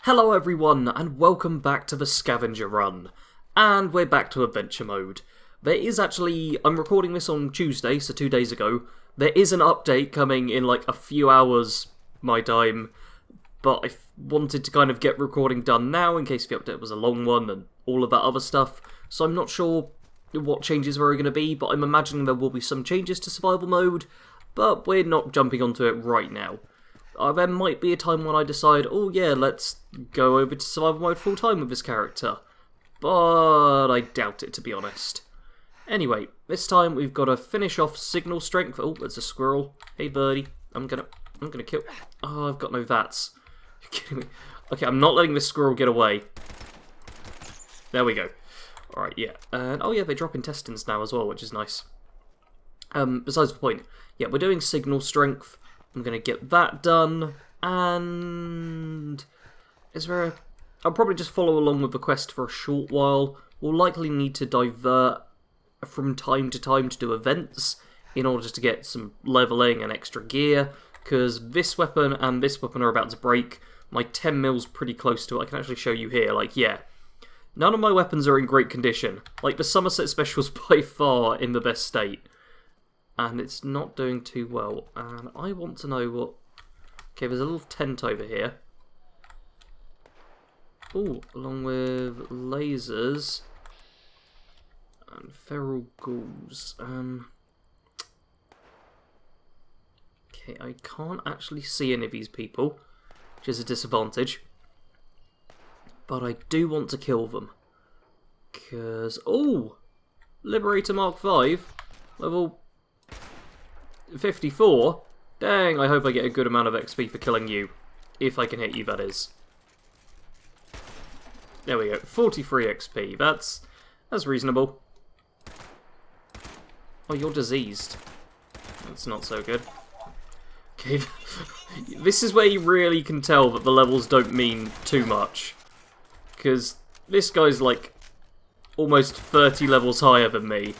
Hello everyone, and welcome back to the Scavenger run. And we're back to adventure mode. There is actually, I'm recording this on Tuesday, so 2 days ago. There is an update coming in like a few hours, my time. But I wanted to kind of get recording done now, in case the update was a long one and all of that other stuff. So I'm not sure what changes there are going to be, but I'm imagining there will be some changes to survival mode. But we're not jumping onto it right now. There might be a time when I decide, oh yeah, let's go over to survival mode full time with this character. But I doubt it, to be honest. Anyway, this time we've got to finish off signal strength. Oh, there's a squirrel. Hey birdie, I'm gonna kill. Oh, I've got no VATs. You're kidding me. Okay, I'm not letting this squirrel get away. There we go. Alright, yeah. And oh yeah, they drop intestines now as well, which is nice. Besides the point, yeah, we're doing signal strength. I'm going to get that done, and is there a... I'll probably just follow along with the quest for a short while. We'll likely need to divert from time to time to do events in order to get some leveling and extra gear, because this weapon and this weapon are about to break. My 10 mil's pretty close to it. I can actually show you here, like, yeah. None of my weapons are in great condition. Like, the Somerset Special's by far in the best state. And it's not doing too well. And I want to know what... Okay, there's a little tent over here. Oh, along with lasers and feral ghouls. Okay, I can't actually see any of these people, which is a disadvantage. But I do want to kill them. Because... Oh! Liberator Mark 5. Level 54? Dang, I hope I get a good amount of XP for killing you. If I can hit you, that is. There we go, 43 XP. That's reasonable. Oh, you're diseased. That's not so good. Okay, this is where you really can tell that the levels don't mean too much. Because this guy's like almost 30 levels higher than me.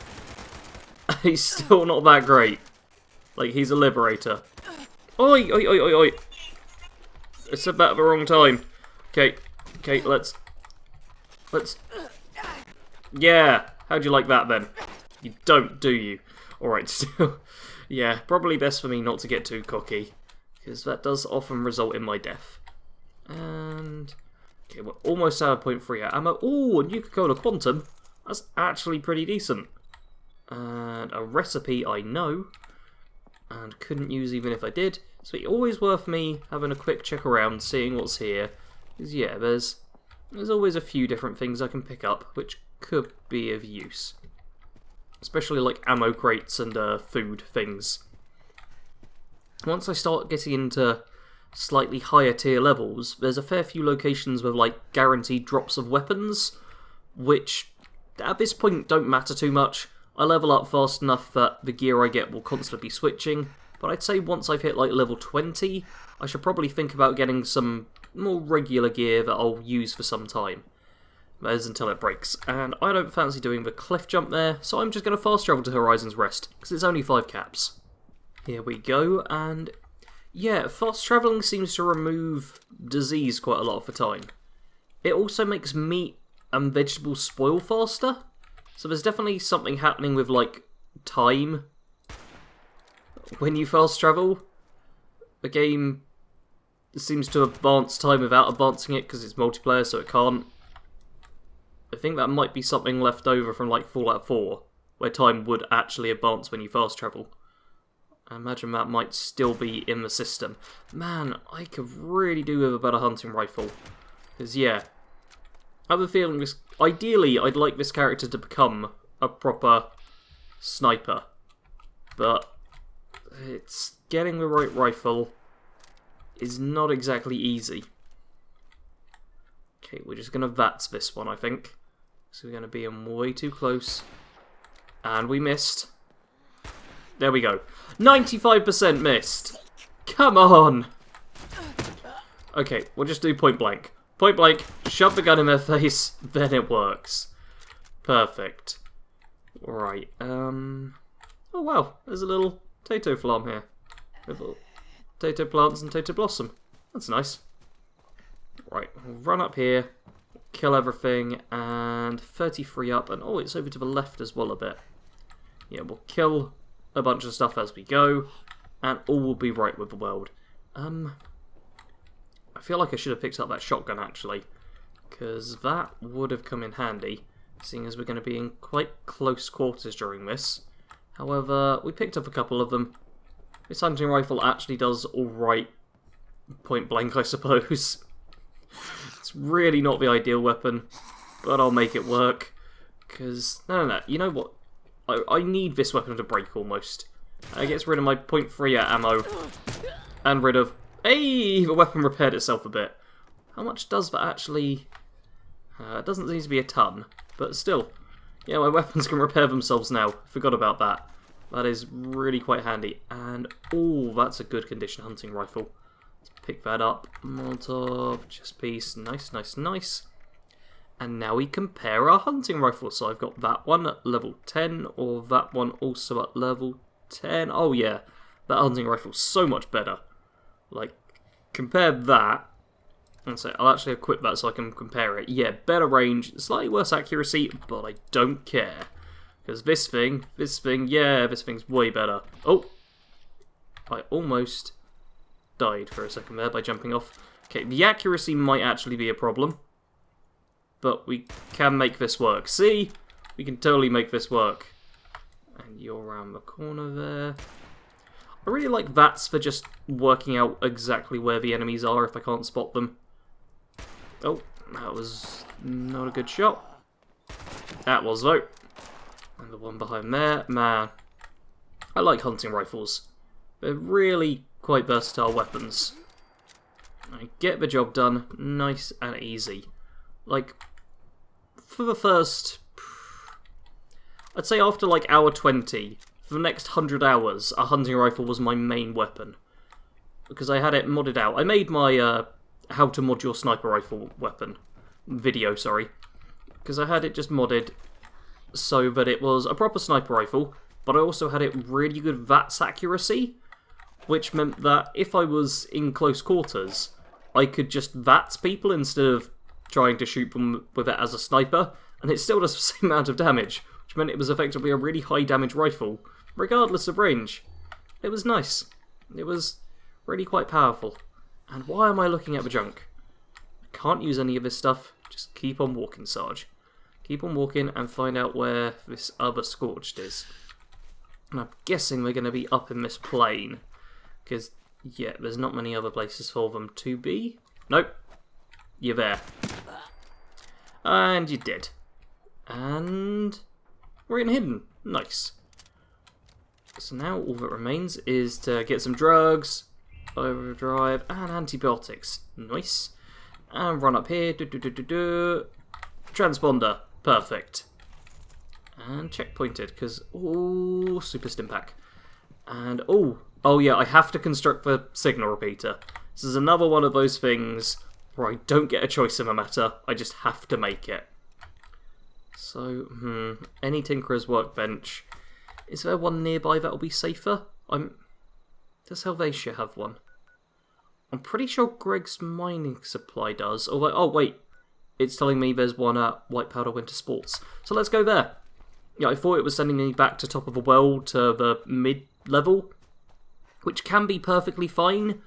He's still not that great. Like, he's a liberator. Oi, oi, oi, oi, oi. I said that at the wrong time. Okay, okay, let's... Yeah, how'd you like that then? You don't, do you? Alright, still... Yeah, probably best for me not to get too cocky, because that does often result in my death. And... Okay, we're almost out of .3 ammo. Ooh, a Nuka-Cola Quantum. That's actually pretty decent. And a recipe I know. And couldn't use even if I did. So it's always worth me having a quick check around, seeing what's here. Because yeah, there's always a few different things I can pick up, which could be of use. Especially like ammo crates and food things. Once I start getting into slightly higher tier levels, there's a fair few locations with like guaranteed drops of weapons, which at this point don't matter too much. I level up fast enough that the gear I get will constantly be switching, but I'd say once I've hit like level 20, I should probably think about getting some more regular gear that I'll use for some time. That is until it breaks, and I don't fancy doing the cliff jump there, so I'm just going to fast travel to Horizon's Rest, because it's only 5 caps. Here we go, and yeah, fast travelling seems to remove disease quite a lot of the time. It also makes meat and vegetables spoil faster. So there's definitely something happening with, like, time when you fast travel. The game seems to advance time without advancing it because it's multiplayer, so it can't. I think that might be something left over from, like, Fallout 4, where time would actually advance when you fast travel. I imagine that might still be in the system. Man, I could really do with a better hunting rifle. Because, yeah, I have a feeling this... Ideally, I'd like this character to become a proper sniper. But it's getting the right rifle is not exactly easy. Okay, we're just going to VATS this one, I think. So we're going to be in way too close. And we missed. There we go. 95% missed! Come on! Okay, we'll just do point blank. Point blank, shove the gun in their face, then it works. Perfect. Right, oh wow, there's a little potato farm here. With little potato plants and potato blossom. That's nice. Right, we'll run up here, kill everything, and 33 up, and oh, it's over to the left as well a bit. Yeah, we'll kill a bunch of stuff as we go, and all will be right with the world. I feel like I should have picked up that shotgun, actually, because that would have come in handy, seeing as we're going to be in quite close quarters during this. However, we picked up a couple of them. This hunting rifle actually does alright point blank, I suppose. It's really not the ideal weapon, but I'll make it work. Because, no, you know what? I need this weapon to break almost. It gets rid of my .3 ammo, and rid of... Hey! The weapon repaired itself a bit. How much does that actually... it doesn't seem to be a ton, but still. Yeah, my weapons can repair themselves now. Forgot about that. That is really quite handy. And, oh, that's a good condition hunting rifle. Let's pick that up. Molotov, chest piece. Nice, nice, nice. And now we compare our hunting rifles. So I've got that one at level 10, or that one also at level 10. Oh, yeah. That hunting rifle's so much better. Like, compare that. And so I'll actually equip that so I can compare it. Yeah, better range, slightly worse accuracy, but I don't care. Because this thing, yeah, this thing's way better. Oh! I almost died for a second there by jumping off. Okay, the accuracy might actually be a problem. But we can make this work. See? We can totally make this work. And you're around the corner there. I really like VATs for just working out exactly where the enemies are if I can't spot them. Oh, that was not a good shot. That was, though. And the one behind there, man. I like hunting rifles. They're really quite versatile weapons. I get the job done nice and easy. Like, for the first... I'd say after like hour 20, for the next 100 hours, a hunting rifle was my main weapon. Because I had it modded out. I made my how to mod your sniper rifle weapon video, sorry. Because I had it just modded so that it was a proper sniper rifle, but I also had it really good VATS accuracy, which meant that if I was in close quarters, I could just VATS people instead of trying to shoot them with it as a sniper, and it still does the same amount of damage, which meant it was effectively a really high damage rifle, regardless of range. It was nice. It was really quite powerful. And why am I looking at the junk? I can't use any of this stuff. Just keep on walking, Sarge. Keep on walking and find out where this other Scorched is. And I'm guessing we're going to be up in this plane. Because, yeah, there's not many other places for them to be. Nope. You're there. And you're dead. And we're in hidden. Nice. So now all that remains is to get some drugs, overdrive, and antibiotics. Nice. And run up here. Transponder. Perfect. And checkpointed, because, oh, super stim pack. And, oh yeah, I have to construct the signal repeater. This is another one of those things where I don't get a choice in the matter, I just have to make it. So, any Tinkerer's workbench. Is there one nearby that'll be safer? Does Helvetia have one? I'm pretty sure Greg's mining supply does. Although, oh wait, it's telling me there's one at White Powder Winter Sports. So let's go there. Yeah, I thought it was sending me back to top of the world to the mid-level, which can be perfectly fine,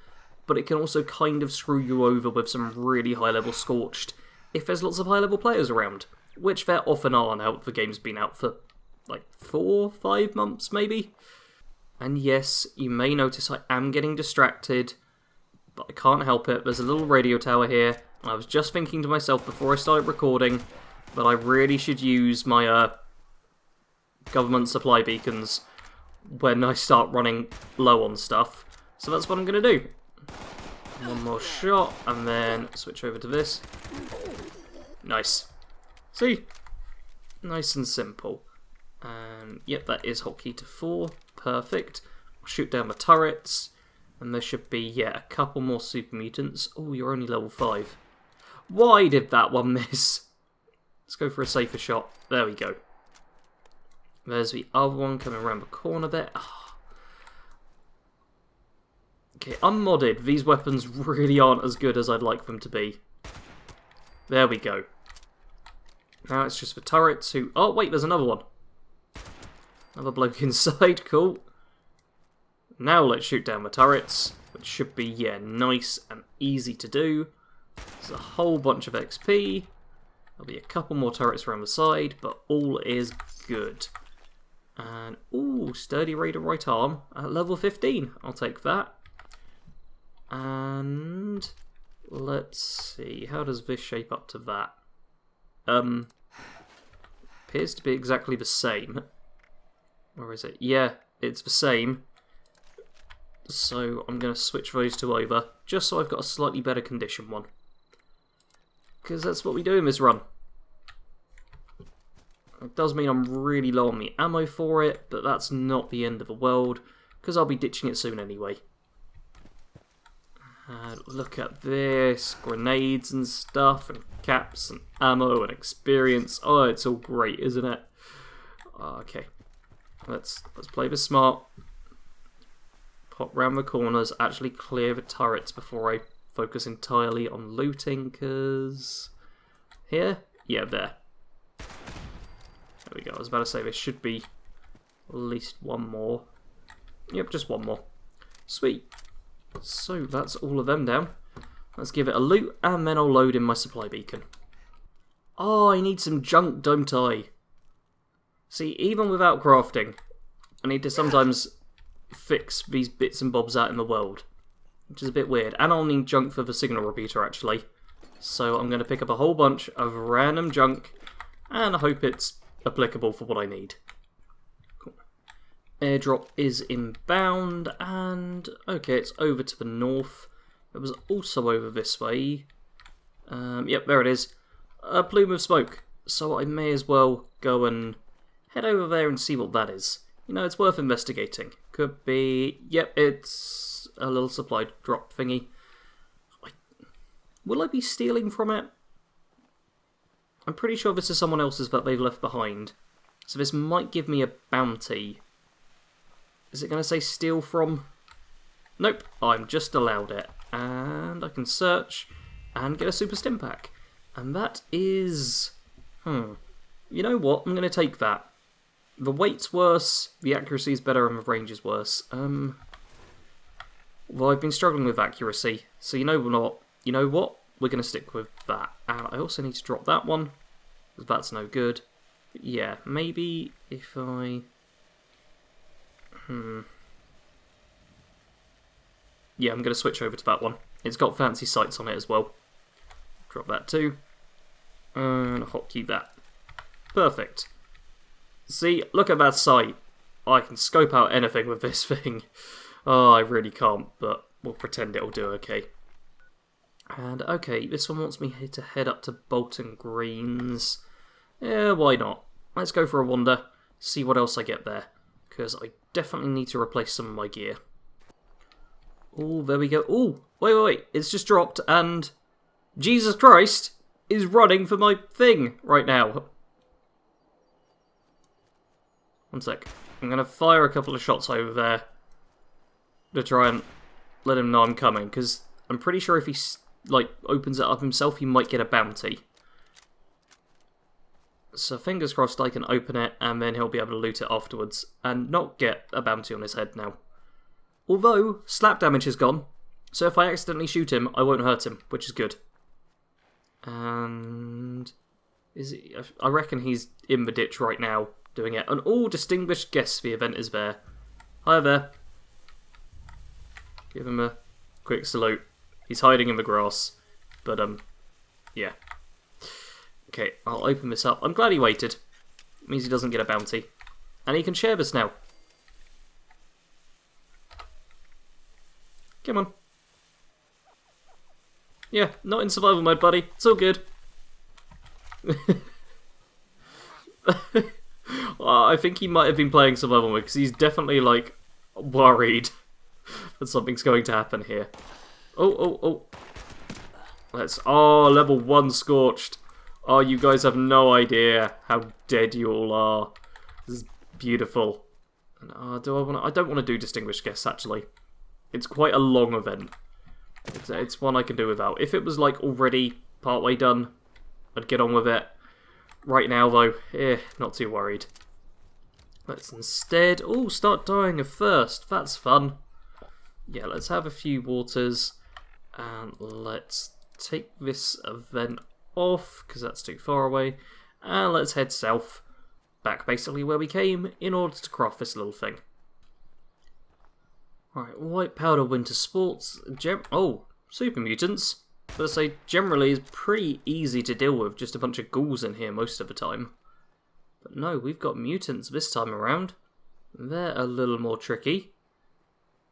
but it can also kind of screw you over with some really high-level Scorched if there's lots of high-level players around, which there often are now. The game's been out for like 4 or 5 months, maybe. And yes, you may notice I am getting distracted, but I can't help it. There's a little radio tower here. I was just thinking to myself before I started recording that I really should use my government supply beacons when I start running low on stuff. So that's what I'm going to do. One more shot, and then switch over to this. Nice. See? Nice and simple. And yep, that is hotkey to 4. Perfect. I'll shoot down the turrets. And there should be, yeah, a couple more super mutants. Oh, you're only level 5. Why did that one miss? Let's go for a safer shot. There we go. There's the other one coming around the corner there. Oh. Okay, unmodded. These weapons really aren't as good as I'd like them to be. There we go. Now it's just for turrets who... Oh, wait, there's another one. Another bloke inside, cool. Now let's shoot down the turrets, which should be, yeah, nice and easy to do. There's a whole bunch of XP. There'll be a couple more turrets around the side, but all is good. And, ooh, Sturdy Raider right arm at level 15. I'll take that. And let's see, how does this shape up to that? Appears to be exactly the same. Where is it? Yeah, it's the same. So I'm going to switch those two over, just so I've got a slightly better condition one. Because that's what we do in this run. It does mean I'm really low on the ammo for it, but that's not the end of the world, because I'll be ditching it soon anyway. Look at this, grenades and stuff, and caps and ammo and experience. Oh, it's all great, isn't it? Okay, let's play this smart. Pop round the corners, actually clear the turrets before I focus entirely on looting, because... Here? Yeah, there. There we go, I was about to say there should be at least one more. Yep, just one more. Sweet. So that's all of them down. Let's give it a loot, and then I'll load in my supply beacon. Oh, I need some junk, don't I? See, even without crafting, I need to sometimes fix these bits and bobs out in the world, which is a bit weird. And I'll need junk for the signal repeater, actually. So I'm going to pick up a whole bunch of random junk, and I hope it's applicable for what I need. Cool. Airdrop is inbound, and okay, it's over to the north. It was also over this way. Yep, there it is. A plume of smoke. So I may as well go and head over there and see what that is. You know, it's worth investigating. Could be... Yep, it's a little supply drop thingy. Will I be stealing from it? I'm pretty sure this is someone else's that they've left behind. So this might give me a bounty. Is it going to say steal from? Nope, I'm just allowed it. And I can search and get a super stim pack. And that is... You know what? I'm going to take that. The weight's worse, the accuracy's better, and the range is worse. Well, I've been struggling with accuracy, so you know what? We're going to stick with that. And I also need to drop that one, because that's no good. But yeah, maybe if I... Yeah, I'm going to switch over to that one. It's got fancy sights on it as well. Drop that too. And hotkey that. Perfect. See, look at that sight. I can scope out anything with this thing. Oh, I really can't, but we'll pretend it'll do okay. And okay, this one wants me to head up to Bolton Greens. Yeah, why not? Let's go for a wander, see what else I get there. Because I definitely need to replace some of my gear. Oh, there we go. Oh, wait, it's just dropped and... Jesus Christ is running for my thing right now. One sec. I'm going to fire a couple of shots over there to try and let him know I'm coming, because I'm pretty sure if he opens it up himself, he might get a bounty. So fingers crossed I can open it, and then he'll be able to loot it afterwards, and not get a bounty on his head now. Although, slap damage is gone, so if I accidentally shoot him, I won't hurt him, which is good. And... I reckon he's in the ditch right now, doing it. An all-distinguished guest the event is there. Hi there. Give him a quick salute. He's hiding in the grass. But, yeah. Okay, I'll open this up. I'm glad he waited. It means he doesn't get a bounty. And he can share this now. Come on. Yeah, not in survival mode, buddy. It's all good. I think he might have been playing survival mode, because he's definitely, worried that something's going to happen here. Oh. Level 1 scorched. Oh, you guys have no idea how dead you all are. This is beautiful. And, I don't want to do Distinguished Guests, actually. It's quite a long event. It's one I can do without. If it was, already partway done, I'd get on with it. Right now, though, not too worried. Let's instead... Oh, start dying of thirst. That's fun. Yeah, let's have a few waters. And let's take this event off, because that's too far away. And let's head south. Back basically where we came, in order to craft this little thing. Right, white powder winter sports. Super mutants. But I say, generally is pretty easy to deal with. Just a bunch of ghouls in here most of the time. But no, we've got mutants this time around. They're a little more tricky.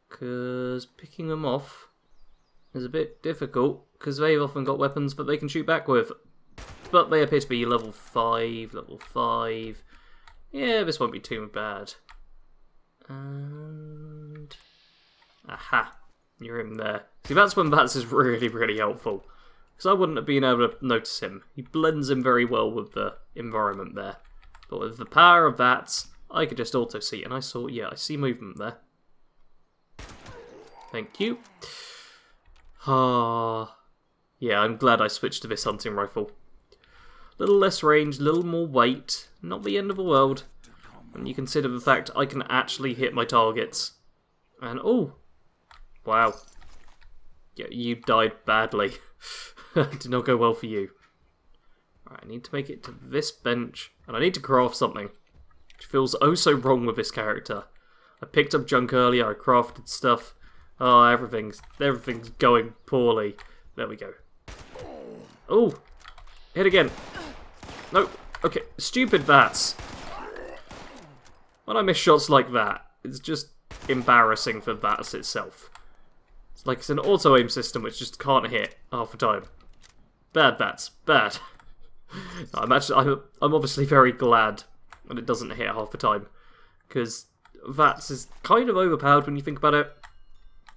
Because picking them off is a bit difficult. Because they've often got weapons that they can shoot back with. But they appear to be level 5, level 5. Yeah, this won't be too bad. And... Aha! You're in there. See, that's when Bats is really, really helpful. Because I wouldn't have been able to notice him. He blends in very well with the environment there. But with the power of Bats, I could just auto-see. And I saw, yeah, I see movement there. Thank you. Yeah, I'm glad I switched to this hunting rifle. Little less range, little more weight. Not the end of the world. When you consider the fact I can actually hit my targets. And, oh! Wow. Yeah, you died badly. Did not go well for you. Right, I need to make it to this bench. And I need to craft something. Which feels oh so wrong with this character. I picked up junk earlier, I crafted stuff. Oh, everything's going poorly. There we go. Oh! Hit again. No. Okay, stupid bats. When I miss shots like that, it's just embarrassing for bats itself. It's like it's an auto-aim system which just can't hit half the time. Bad bats. Bad. I'm obviously very glad that it doesn't hit half the time. Because VATS is kind of overpowered when you think about it.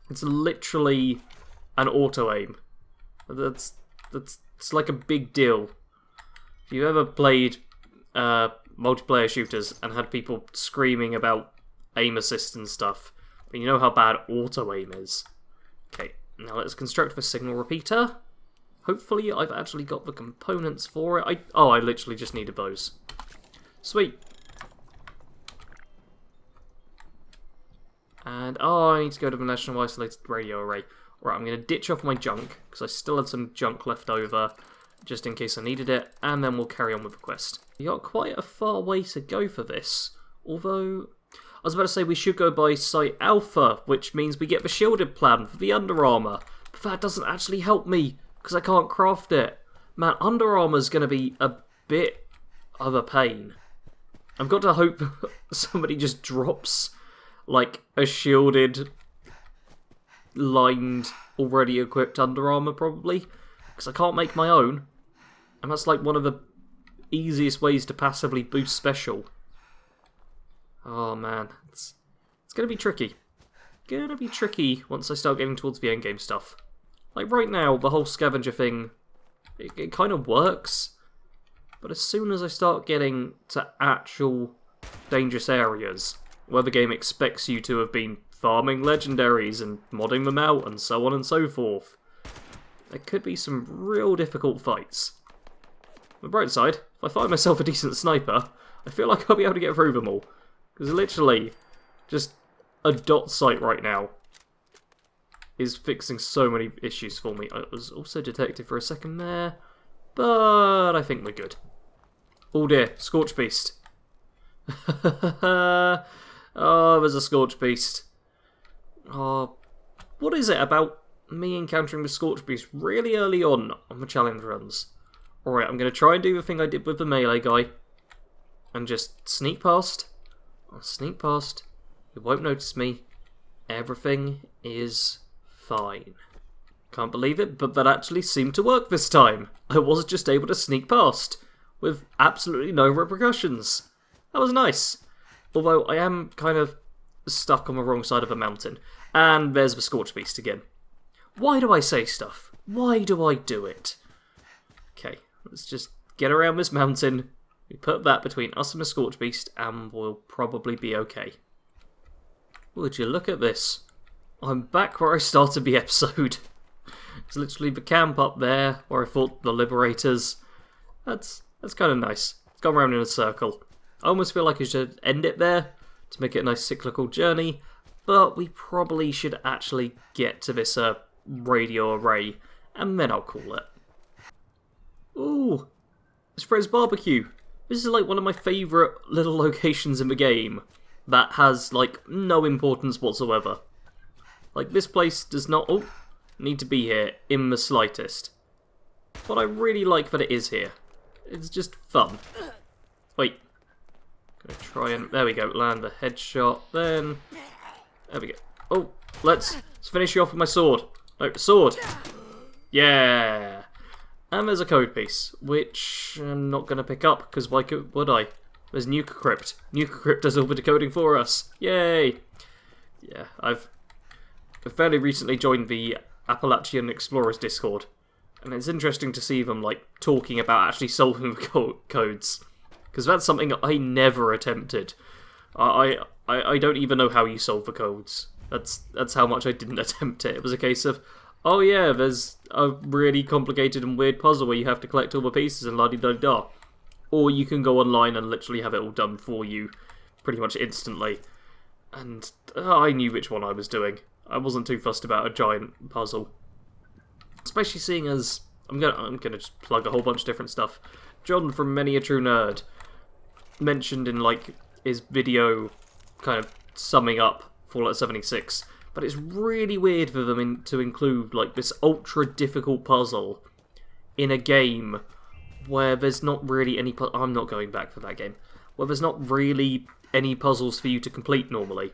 It's literally an auto-aim. It's like a big deal. If you've ever played multiplayer shooters and had people screaming about aim assist and stuff, then you know how bad auto-aim is. Okay, now let's construct the signal repeater. Hopefully I've actually got the components for it. I literally just needed those. Sweet. And, I need to go to the National Isolated Radio Array. Right, I'm going to ditch off my junk, because I still had some junk left over, just in case I needed it, and then we'll carry on with the quest. We got quite a far way to go for this, although... I was about to say we should go by Site Alpha, which means we get the shielded plan for the Under Armour, but that doesn't actually help me, because I can't craft it. Man, Under Armour's going to be a bit of a pain. I've got to hope somebody just drops, like, a shielded, lined, already equipped Under Armour, probably, because I can't make my own, and that's like one of the easiest ways to passively boost special. Oh man, it's going to be tricky. Gonna be tricky once I start getting towards the endgame stuff. Like right now, the whole scavenger thing, it kind of works, but as soon as I start getting to actual dangerous areas, where the game expects you to have been farming legendaries and modding them out and so on and so forth, there could be some real difficult fights. On the bright side, if I find myself a decent sniper, I feel like I'll be able to get through them all. Because literally, just a dot sight right now is fixing so many issues for me. I was also detected for a second there, but I think we're good. Oh dear, Scorch Beast. Oh, there's a Scorch Beast. Oh, what is it about me encountering the Scorch Beast really early on the challenge runs? Alright, I'm going to try and do the thing I did with the melee guy, and just sneak past. I'll sneak past. You won't notice me. Everything is fine. Can't believe it, but that actually seemed to work this time. I was just able to sneak past, with absolutely no repercussions. That was nice. Although I am kind of stuck on the wrong side of a mountain. And there's the Scorch Beast again. Why do I say stuff? Why do I do it? Okay, let's just get around this mountain. We put that between us and the Scorch Beast, and we'll probably be okay. Would you look at this? I'm back where I started the episode. It's literally the camp up there, where I fought the Liberators. That's kind of nice. It's gone round in a circle. I almost feel like I should end it there to make it a nice cyclical journey, but we probably should actually get to this radio array, and then I'll call it. Ooh, it's Fred's Barbecue. This is like one of my favourite little locations in the game that has like no importance whatsoever. Like this place does not need to be here in the slightest. But I really like that it is here. It's just fun. Wait. Gonna try and... There we go. Land the headshot. Then... There we go. Oh, let's finish you off with my sword. No, sword. Yeah. And there's a code piece, which I'm not going to pick up, because why would I? There's NukaCrypt. NukaCrypt does all the decoding for us. Yay. Yeah, I've fairly recently joined the Appalachian Explorers Discord. And it's interesting to see them like talking about actually solving the codes, because that's something I never attempted. I don't even know how you solve the codes. That's how much I didn't attempt it. It was a case of, oh yeah, there's a really complicated and weird puzzle where you have to collect all the pieces and la-di-da-da. Or you can go online and literally have it all done for you pretty much instantly. And I knew which one I was doing. I wasn't too fussed about a giant puzzle. Especially seeing as I'm gonna just plug a whole bunch of different stuff. John from Many a True Nerd mentioned in like his video kind of summing up Fallout 76, but it's really weird for them to include like this ultra difficult puzzle in a game where there's not really any I'm not going back for that game. Where there's not really any puzzles for you to complete normally.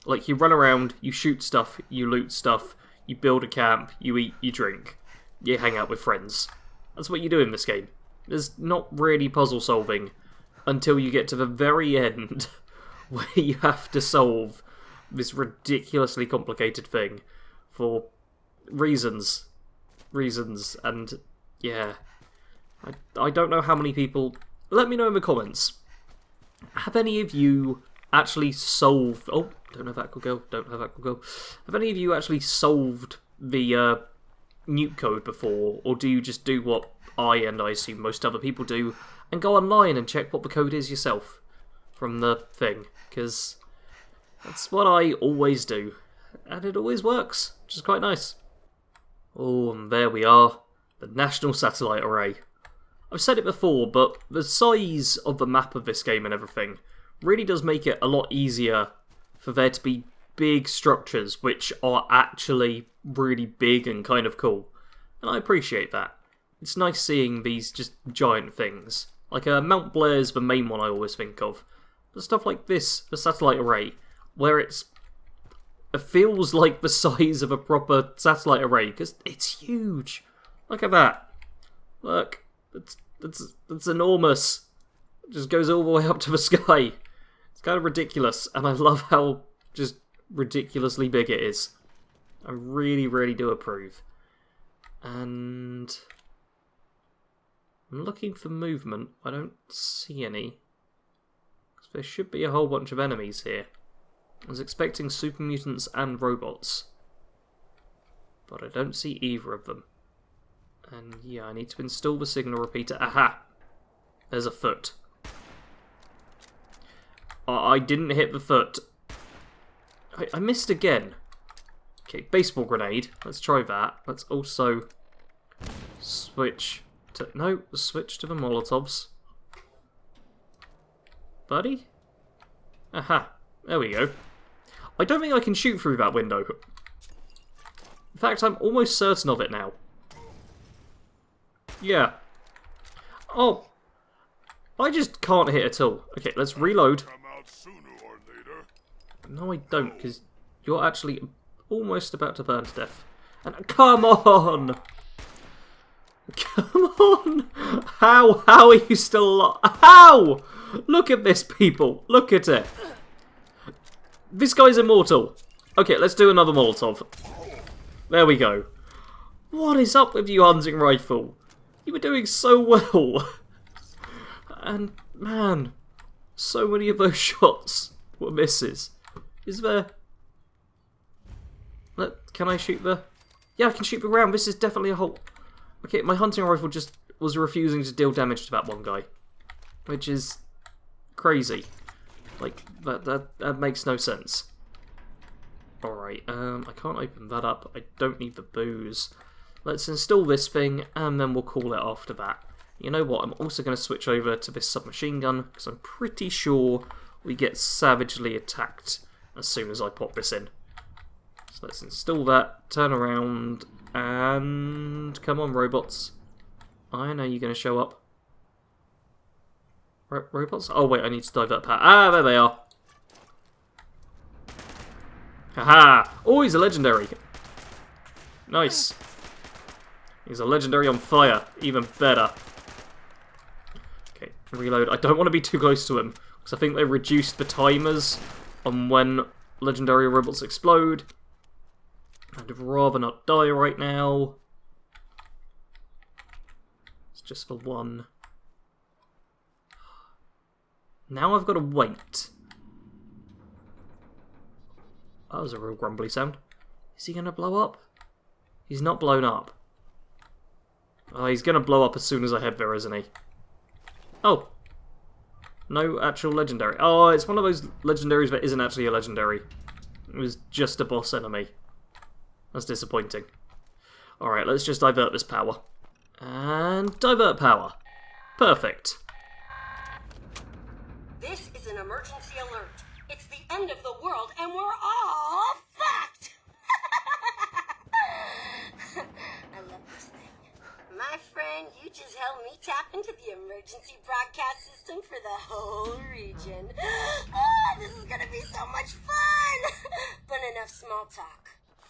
Like you run around, you shoot stuff, you loot stuff, you build a camp, you eat, you drink, you hang out with friends. That's what you do in this game. There's not really puzzle solving until you get to the very end where you have to solve this ridiculously complicated thing for reasons, and yeah. I don't know how many people... Let me know in the comments. Have any of you actually solved... Oh, don't know if that could go. Don't know if that could go. Have any of you actually solved the nuke code before? Or do you just do what I assume most other people do and go online and check what the code is yourself from the thing? Because that's what I always do. And it always works, which is quite nice. Oh, and there we are. The National Satellite Array. I've said it before, but the size of the map of this game and everything really does make it a lot easier for there to be big structures which are actually really big and kind of cool. And I appreciate that. It's nice seeing these just giant things. Like Mount Blair's the main one I always think of. But stuff like this, the satellite array, where it feels like the size of a proper satellite array, because it's huge. Look at that. Look. It's enormous. It just goes all the way up to the sky. It's kind of ridiculous, and I love how just ridiculously big it is. I really, really do approve. And I'm looking for movement. I don't see any. There should be a whole bunch of enemies here. I was expecting super mutants and robots, but I don't see either of them. And yeah, I need to install the signal repeater. Aha! There's a foot. I didn't hit the foot. I missed again. Okay, baseball grenade. Let's try that. Let's also switch to... No, switch to the Molotovs. Buddy? Aha. There we go. I don't think I can shoot through that window. In fact, I'm almost certain of it now. Yeah. Oh. I just can't hit at all. Okay, let's reload. No, I don't, because you're actually almost about to burn to death. And come on! Come on! How are you still alive? How? Look at this, people. Look at it. This guy's immortal. Okay, let's do another Molotov. There we go. What is up with you, hunting rifle? You were doing so well. And, man, so many of those shots were misses. Is there... Can I shoot the... Yeah, I can shoot the round. This is definitely a hole. Okay, my hunting rifle just was refusing to deal damage to that one guy. Which is crazy. Like, that makes no sense. Alright, I can't open that up. I don't need the booze. Let's install this thing, and then we'll call it after that. You know what, I'm also going to switch over to this submachine gun, because I'm pretty sure we get savagely attacked as soon as I pop this in. So let's install that, turn around, and come on, robots. I know you're going to show up. Robots? Oh wait, I need to divert power. Ah, there they are. Haha! Oh, he's a legendary. Nice. He's a legendary on fire. Even better. Okay, reload. I don't want to be too close to him, because I think they reduced the timers on when legendary robots explode. I'd rather not die right now. It's just for one. Now I've got to wait. That was a real grumbly sound. Is he going to blow up? He's not blown up. Oh, he's going to blow up as soon as I head there, isn't he? Oh. No actual legendary. Oh, it's one of those legendaries that isn't actually a legendary. It was just a boss enemy. That's disappointing. Alright, let's just divert this power. And divert power. Perfect. This is an emergency alert. It's the end of the world and we're all fucked! I love this thing. My friend, you just helped me tap into the emergency broadcast system for the whole region. Oh, this is gonna be so much fun! But enough small talk.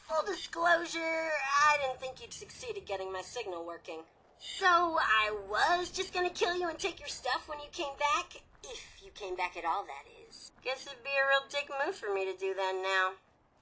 Full disclosure, I didn't think you'd succeed at getting my signal working. So I was just gonna kill you and take your stuff when you came back. If you came back at all, that is. Guess it'd be a real dick move for me to do that now.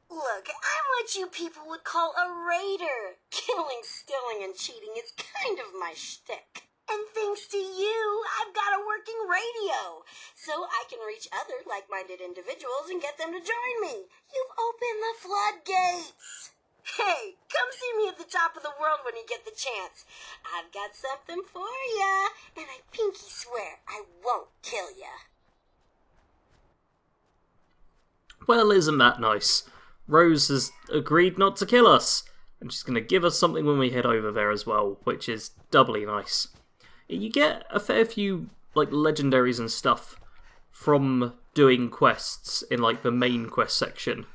Look, I'm what you people would call a raider. Killing, stealing, and cheating is kind of my shtick. And thanks to you, I've got a working radio. So I can reach other like-minded individuals and get them to join me. You've opened the floodgates. Hey, come see me at the top of the world when you get the chance. I've got something for ya, and I pinky swear I won't kill ya. Well, isn't that nice? Rose has agreed not to kill us, and she's going to give us something when we head over there as well, which is doubly nice. You get a fair few like legendaries and stuff from doing quests in like the main quest section.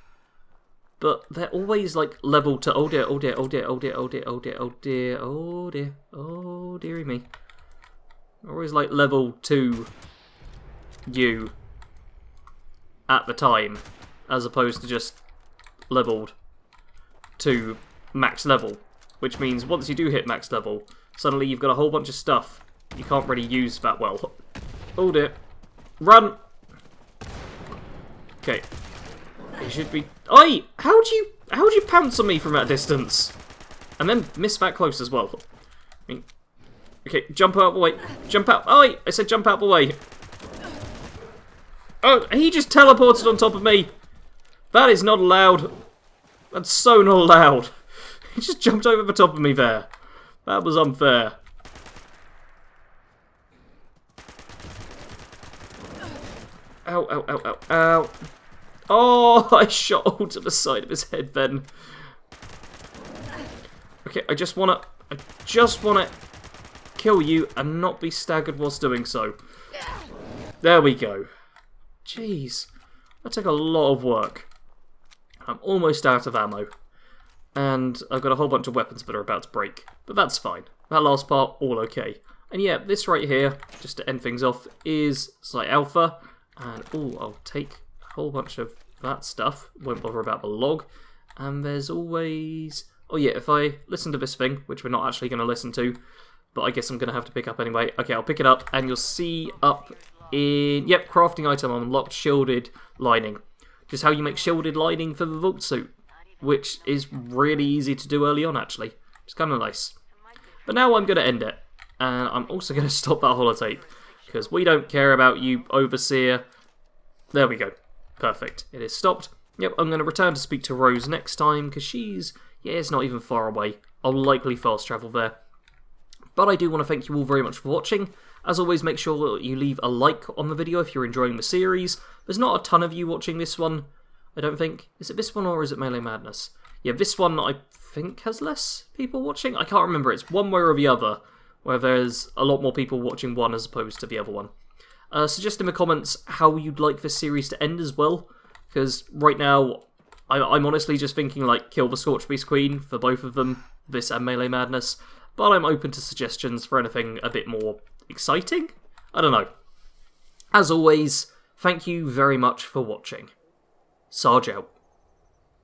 But they're always like level to oh dear, oh dear, oh dear, oh dear, oh dear, oh dear, oh dear, oh dear, oh dearie me. They're always like level 2 you at the time, as opposed to just leveled to max level. Which means once you do hit max level, suddenly you've got a whole bunch of stuff you can't really use that well. Oh dear. Run! Okay. It should be... Oi! How'd you pounce on me from that distance? And then miss that close as well. I mean... Okay, jump out of the way. Jump out... Oi! I said jump out of the way. Oh, he just teleported on top of me. That is not allowed. That's so not allowed. He just jumped over the top of me there. That was unfair. Ow, ow, ow, ow, ow. Oh, I shot all to the side of his head then. Okay, I just wanna kill you and not be staggered whilst doing so. There we go. Jeez. That took a lot of work. I'm almost out of ammo. And I've got a whole bunch of weapons that are about to break. But that's fine. That last part, all okay. And yeah, this right here, just to end things off, is Site Alpha. And, oh, I'll take a whole bunch of that stuff. Won't bother about the log. And there's always... Oh yeah, if I listen to this thing, which we're not actually going to listen to, but I guess I'm going to have to pick up anyway. Okay, I'll pick it up, and you'll see up in... Yep, crafting item unlocked, shielded lining. Just how you make shielded lining for the vault suit, which is really easy to do early on, actually. It's kind of nice. But now I'm going to end it, and I'm also going to stop that holotape, because we don't care about you, Overseer. There we go. Perfect. It is stopped. Yep, I'm going to return to speak to Rose next time, because she's... Yeah, it's not even far away. I'll likely fast travel there. But I do want to thank you all very much for watching. As always, make sure you leave a like on the video if you're enjoying the series. There's not a ton of you watching this one, I don't think. Is it this one or is it Melee Madness? Yeah, this one I think has less people watching. I can't remember. It's one way or the other, where there's a lot more people watching one as opposed to the other one. Suggest in the comments how you'd like this series to end as well, because right now I'm honestly just thinking like kill the Scorched Beast Queen for both of them, this and Melee Madness, but I'm open to suggestions for anything a bit more exciting? I don't know. As always, thank you very much for watching. Sarge out.